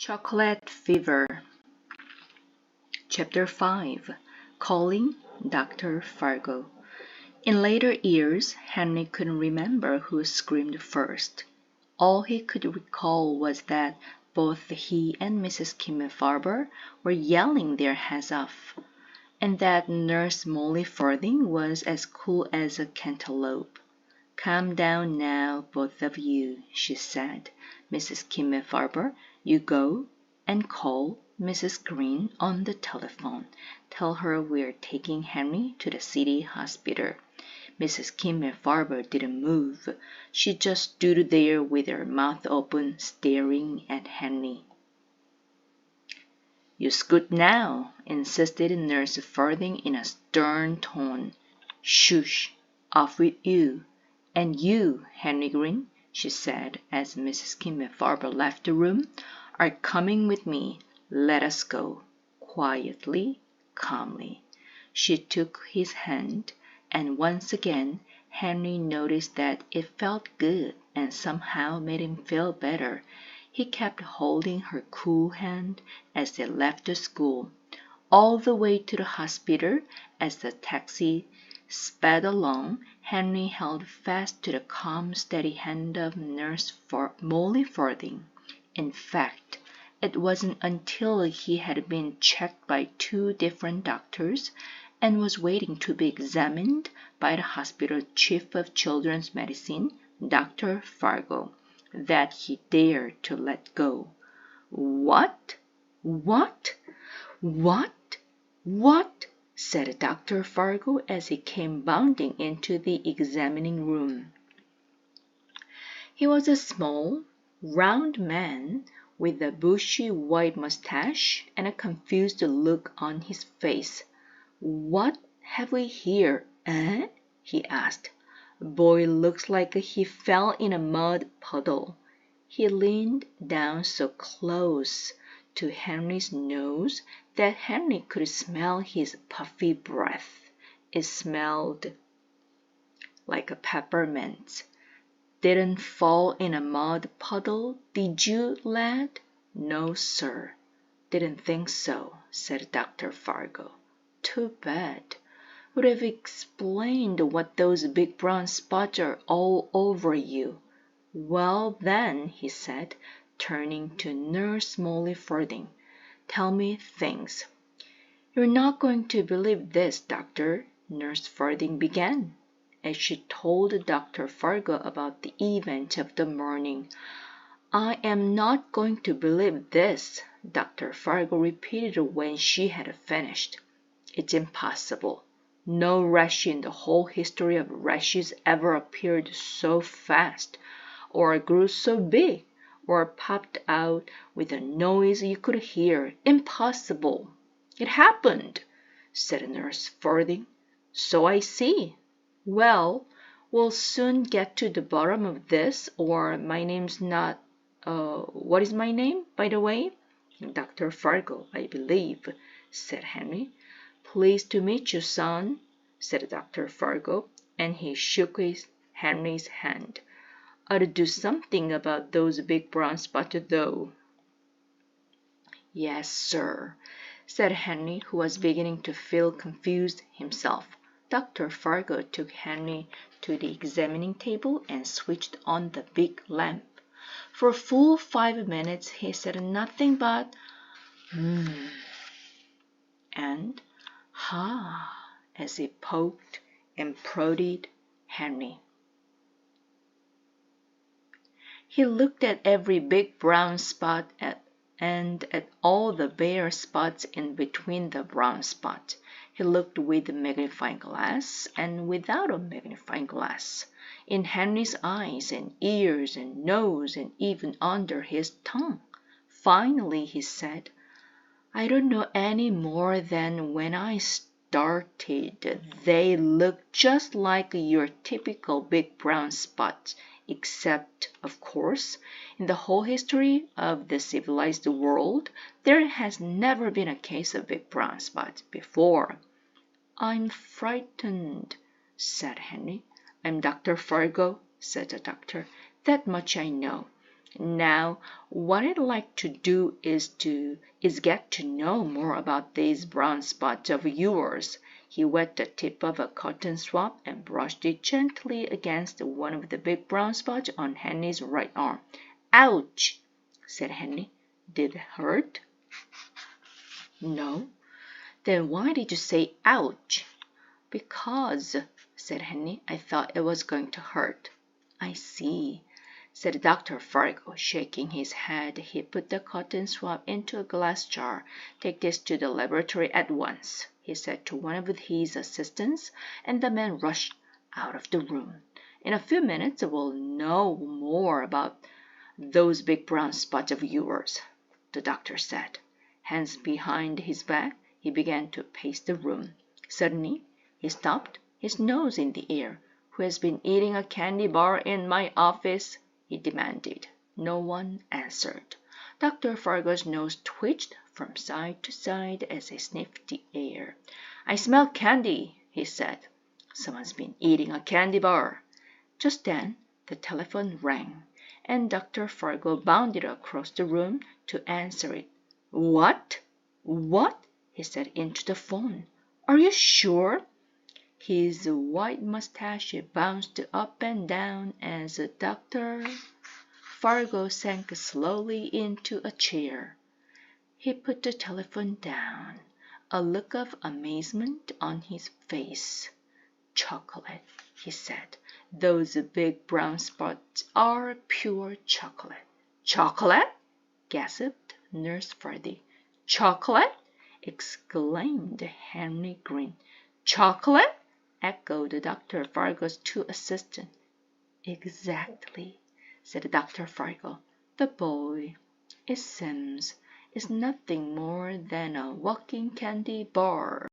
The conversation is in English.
Chocolate Fever. Chapter 5. Calling Dr. Fargo. In later years, Henry couldn't remember who screamed first. All he could recall was that both he and Mrs. Kimmelfarber were yelling their heads off, and that Nurse Molly Fording was as cool as a cantaloupe. "Calm down now, both of you," she said. "Mrs. Kimmelfarber, you go and call Mrs. Green on the telephone. Tell her we're taking Henry to the city hospital." Mrs. Kimmelfarber didn't move. She just stood there with her mouth open, staring at Henry. "You scoot now," insisted Nurse Fording in a stern tone. "Shush! Off with you. And you, Henry Green," she said as Mrs. Kimmelfarber left the room, "are coming with me. Let us go." Quietly, calmly. She took his hand, and once again Henry noticed that it felt good and somehow made him feel better. He kept holding her cool hand as they left the school. All the way to the hospital, as the taxi sped along, Henry held fast to the calm, steady hand of Nurse Molly Fording. In fact, it wasn't until he had been checked by 2 different doctors and was waiting to be examined by the hospital chief of children's medicine, Dr. Fargo, that he dared to let go. "What? What? What? What?" said Dr. Fargo as he came bounding into the examining room. He was a small, round man with a bushy white mustache and a confused look on his face. "What have we here, eh?" he asked. "Boy looks like he fell in a mud puddle." He leaned down so close to Henry's nose that Henry could smell his puffy breath. It smelled like a peppermint. "Didn't fall in a mud puddle, did you, lad?" "No, sir. Didn't think so," said Dr. Fargo. "Too bad. Would have explained what those big brown spots are all over you." "Well, then," he said, turning to Nurse Molly Fording, "tell me things." "You're not going to believe this, Doctor," Nurse Fording began, as she told Dr. Fargo about the event of the morning. "I am not going to believe this," Dr. Fargo repeated when she had finished. "It's impossible. No rash in the whole history of rashes ever appeared so fast, or grew so big, or popped out with a noise you could hear. Impossible." "It happened," said Nurse Fording. "So I see. Well, we'll soon get to the bottom of this, or my name's not what is my name, by the way?" "Dr. Fargo, I believe," said Henry. "Pleased to meet you, son," said Dr. Fargo, and he shook Henry's hand. "Ought to do something about those big brown spots, though." "Yes, sir," said Henry, who was beginning to feel confused himself. Dr. Fargo took Henry to the examining table and switched on the big lamp. For a full 5 minutes he said nothing but and "ha" as he poked and prodded Henry. He looked at every big brown spot and at all the bare spots in between the brown spots. He looked with a magnifying glass and without a magnifying glass, in Henry's eyes and ears and nose and even under his tongue. Finally he said, "I don't know any more than when I started. They look just like your typical big brown spots, except, of course, in the whole history of the civilized world, there has never been a case of big brown spots before." "I'm frightened," said Henry. "I'm Dr. Fargo," said the doctor. "That much I know. Now, what I'd like to do is get to know more about these brown spots of yours. He wet the tip of a cotton swab and brushed it gently against one of the big brown spots on Henry's right arm. Ouch, said Henry. Did it hurt? No. Then why did you say ouch? Because, said Henry, I thought it was going to hurt. I see, said Dr. Fargo, shaking his head. He put the cotton swab into a glass jar. Take this to the laboratory at once, he said to one of his assistants, and the man rushed out of the room. In a few minutes we'll know more about those big brown spots of yours, the doctor said. Hands behind his back, he began to pace the room. Suddenly, he stopped, his nose in the air. Who has been eating a candy bar in my office? He demanded. No one answered. Dr. Fargo's nose twitched from side to side as he sniffed the air. I smell candy, he said. Someone's been eating a candy bar. Just then, the telephone rang, and Dr. Fargo bounded across the room to answer it. What? What? He said into the phone. Are you sure? His white mustache bounced up and down as Dr. Fargo sank slowly into a chair. He put the telephone down, a look of amazement on his face. Chocolate, he said. Those big brown spots are pure chocolate. Chocolate? Gasped Nurse Freddie. Chocolate? Exclaimed Henry Green. Chocolate? Echoed Dr. Fargo's two assistants. Exactly, said Dr. Fargo. The boy, it seems, is nothing more than a walking candy bar.